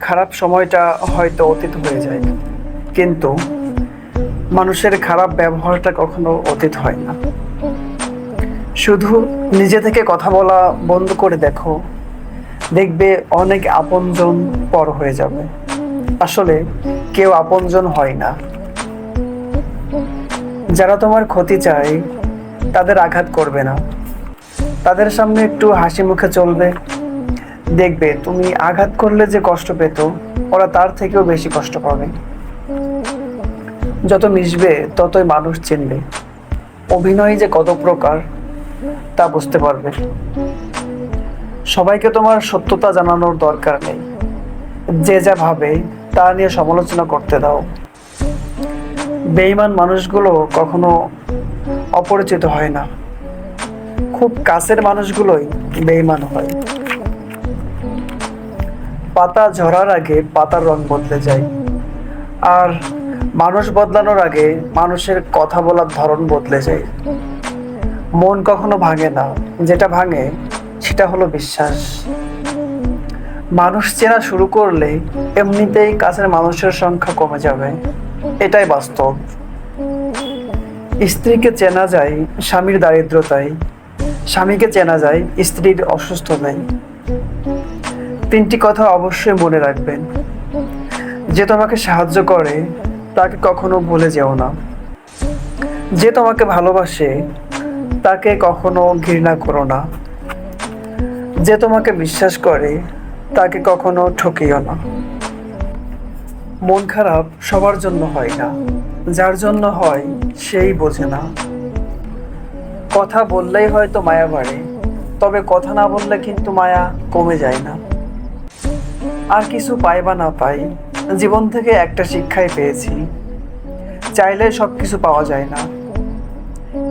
খারাপ সময়টা হয়তো অতীত হয়ে যায়, কিন্তু মানুষের খারাপ ব্যবহারটা কখনো অতীত হয় না। শুধু নিজে থেকে কথা বলা বন্ধ করে দেখো, দেখবে অনেক আপনজন পর হয়ে যাবে। আসলে কেউ আপনজন হয় না। যারা তোমার ক্ষতি চায় তাদের আঘাত করবে না, তাদের সামনে একটু হাসি মুখে চলবে। দেখবে তুমি আঘাত করলে যে কষ্ট পেত, ওরা তার থেকেও বেশি কষ্ট পাবে। যত মিশবে ততই মানুষ চিনবে, অভিনয় যে কত প্রকার তা বুঝতে পারবে। সবাইকে তোমার সত্যতা জানানোর দরকার নেই, যে যা ভাবে তা নিয়ে সমালোচনা করতে দাও। বেঈমান মানুষগুলো কখনো অপরিচিত হয় না, খুব কাছের মানুষগুলোই বেঈমান হয়। পাতা ঝরার আগে পাতার রং বদলে যায়, আর মানুষ বদলানোর আগে মানুষের কথা বলার ধরন বদলে যায়। মন কখনো ভাঙে না, যেটা ভাঙে সেটা হলো বিশ্বাস। মানুষ চেনা শুরু করলে এমনিতেই কাছের মানুষের সংখ্যা কমে যাবে, এটাই বাস্তব। স্ত্রীকে চেনা যায় স্বামীর দারিদ্রতায়, স্বামীকে চেনা যায় স্ত্রীর অসুস্থতায়। তিনটি কথা অবশ্যই মনে রাখবেন: যে তোমাকে সাহায্য করে তাকে কখনো ভুলে যেও না, যে তোমাকে ভালোবাসে তাকে কখনো ঘৃণা করো না, যে তোমাকে বিশ্বাস করে তাকে কখনো ঠকিও না। মন খারাপ সবার জন্য হয় না, যার জন্য হয় সেই বোঝে না। কথা বললেই হয়তো মায়া বাড়ে, তবে কথা না বললে কিন্তু মায়া কমে যায় না। আর কিছু পাই বা না পাই, জীবন থেকে একটা শিক্ষাই পেয়েছি: চাইলে সব কিছু পাওয়া যায় না।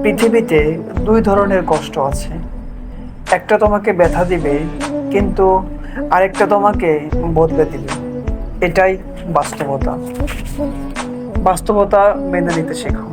পৃথিবীতে দুই ধরনের কষ্ট আছে, একটা তোমাকে ব্যথা দিবে, কিন্তু আরেকটা তোমাকে বদলে দিবে। এটাই বাস্তবতা। বাস্তবতা মেনে নিতে শেখো।